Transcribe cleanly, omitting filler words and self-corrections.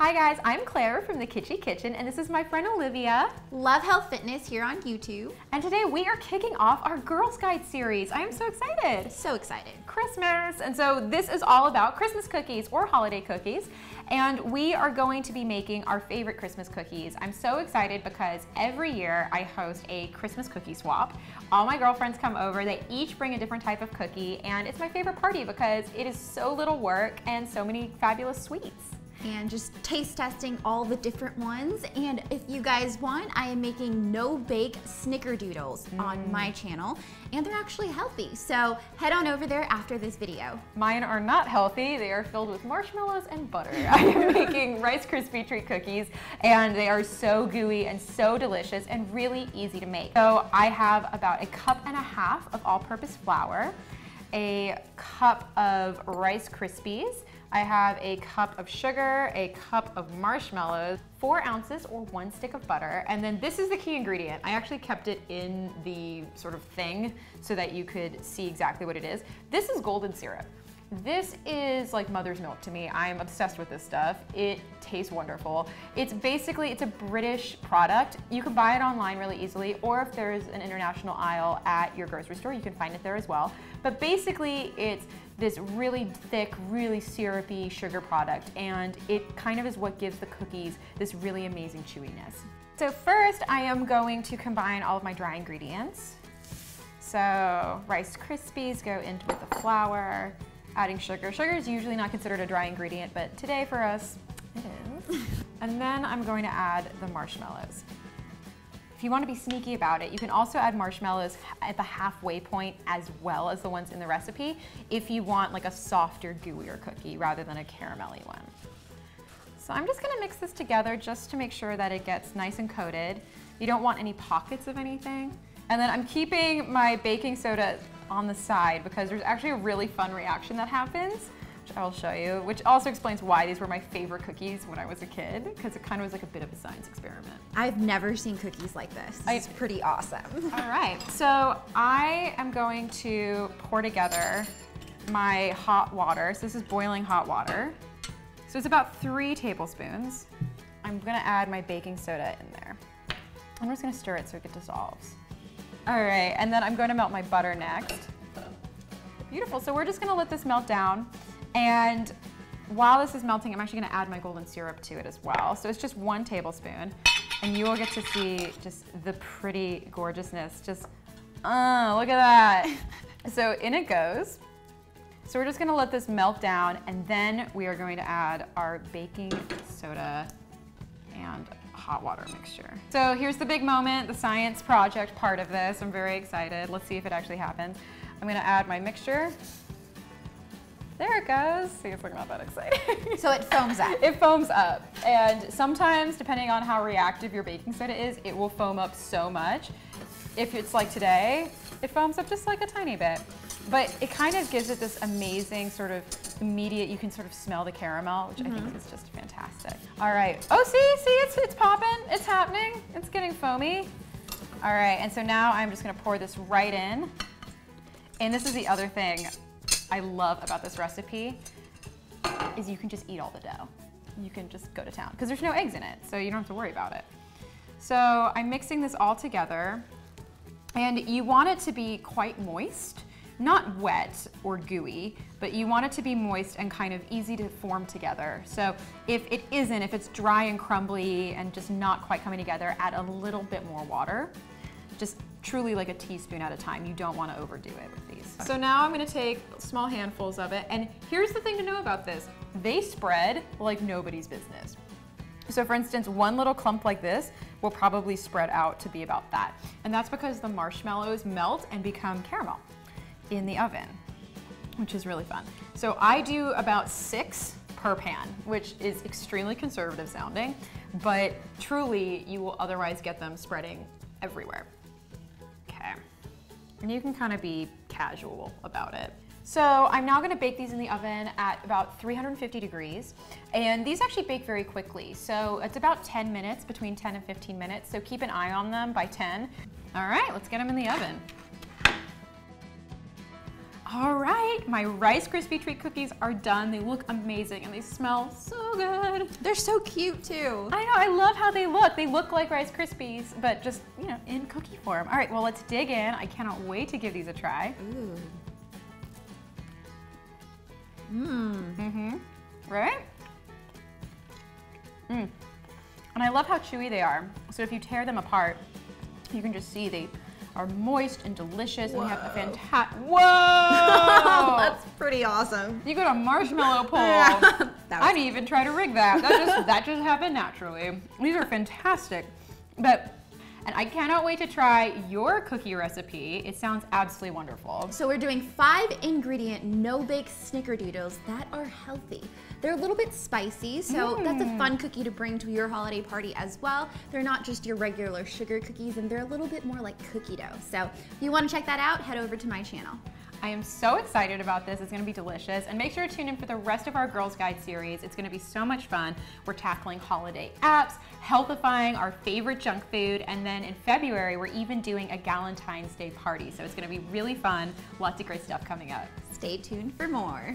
Hi guys, I'm Claire from the Kitschy Kitchen, and this is my friend Olivia. Love Health Fitness here on YouTube. And today we are kicking off our Girls Guide series. I am so excited. So excited. Christmas, and so this is all about Christmas cookies or holiday cookies, and we are going to be making our favorite Christmas cookies. I'm so excited because every year I host a Christmas cookie swap. All my girlfriends come over, they each bring a different type of cookie, and it's my favorite party because it is so little work and so many fabulous sweets. And just taste testing all the different ones. And if you guys want, I am making no-bake Snickerdoodles on my channel, and they're actually healthy. So head on over there after this video. Mine are not healthy. They are filled with marshmallows and butter. I am making Rice Krispies Treat cookies, and they are so gooey and so delicious and really easy to make. So I have about 1.5 cups of all-purpose flour, a cup of Rice Krispies, I have a cup of sugar, a cup of marshmallows, 4 ounces or 1 stick of butter, and then this is the key ingredient. I actually kept it in the sort of thing so that you could see exactly what it is. This is golden syrup. This is like mother's milk to me. I'm obsessed with this stuff. It tastes wonderful. It's a British product. You can buy it online really easily, or if there's an international aisle at your grocery store, you can find it there as well. But basically, it's this really thick, really syrupy sugar product, and it kind of is what gives the cookies this really amazing chewiness. So first, I am going to combine all of my dry ingredients. So Rice Krispies go into with the flour, adding sugar. Sugar is usually not considered a dry ingredient, but today for us, it is. And then I'm going to add the marshmallows. If you want to be sneaky about it, you can also add marshmallows at the halfway point as well as the ones in the recipe if you want like a softer, gooier cookie rather than a caramelly one. So I'm just going to mix this together just to make sure that it gets nice and coated. You don't want any pockets of anything. And then I'm keeping my baking soda on the side because there's actually a really fun reaction that happens, which I will show you, which also explains why these were my favorite cookies when I was a kid, because it kind of was like a bit of a science experiment. I've never seen cookies like this. It's pretty awesome. All right, so I am going to pour together my hot water. So this is boiling hot water. So it's about 3 tablespoons. I'm gonna add my baking soda in there. I'm just gonna stir it so it dissolves. All right, and then I'm going to melt my butter next. Beautiful, so we're just gonna let this melt down. And while this is melting, I'm actually gonna add my golden syrup to it as well. So it's just 1 tablespoon, and you will get to see just the pretty gorgeousness. Just, look at that. So in it goes. So we're just gonna let this melt down, and then we are going to add our baking soda and hot water mixture. So here's the big moment, the science project part of this. I'm very excited. Let's see if it actually happens. I'm gonna add my mixture. There it goes. See, it's like not that exciting. So it foams up. It foams up. And sometimes, depending on how reactive your baking soda is, it will foam up so much. If it's like today, it foams up just like a tiny bit. But it kind of gives it this amazing sort of immediate, you can sort of smell the caramel, which I think is just fantastic. All right, oh see, it's popping, it's happening, it's getting foamy. All right, and so now I'm just gonna pour this right in. And this is the other thing I love about this recipe, is you can just eat all the dough. You can just go to town, because there's no eggs in it, so you don't have to worry about it. So I'm mixing this all together, and you want it to be quite moist. Not wet or gooey, but you want it to be moist and kind of easy to form together. So if it's dry and crumbly and just not quite coming together, add a little bit more water. Just truly like a teaspoon at a time. You don't want to overdo it with these. So now I'm going to take small handfuls of it, and here's the thing to know about this. They spread like nobody's business. So for instance, 1 little clump like this will probably spread out to be about that. And that's because the marshmallows melt and become caramel in the oven, which is really fun. So I do about 6 per pan, which is extremely conservative sounding, but truly you will otherwise get them spreading everywhere. Okay, and you can kind of be casual about it. So I'm now gonna bake these in the oven at about 350 degrees, and these actually bake very quickly. So it's about 10 minutes, between 10 and 15 minutes, so keep an eye on them by 10. All right, let's get them in the oven. All right, my Rice Krispie Treat cookies are done. They look amazing and they smell so good. They're so cute too. I know, I love how they look. They look like Rice Krispies, but just, you know, in cookie form. All right, well, let's dig in. I cannot wait to give these a try. Ooh. Right? And I love how chewy they are. So if you tear them apart, you can just see they are moist and delicious. And they have a fantastic, whoa! That's pretty awesome. You got a marshmallow pull. I didn't even try to rig that. That just happened naturally. These are fantastic. And I cannot wait to try your cookie recipe. It sounds absolutely wonderful. So we're doing 5-ingredient, no-bake Snickerdoodles that are healthy. They're a little bit spicy, so that's a fun cookie to bring to your holiday party as well. They're not just your regular sugar cookies, and they're a little bit more like cookie dough. So if you want to check that out, head over to my channel. I am so excited about this. It's gonna be delicious. And make sure to tune in for the rest of our Girls Guide series. It's gonna be so much fun. We're tackling holiday apps, healthifying our favorite junk food, and then in February, we're even doing a Galentine's Day party. So it's gonna be really fun. Lots of great stuff coming up. Stay tuned for more.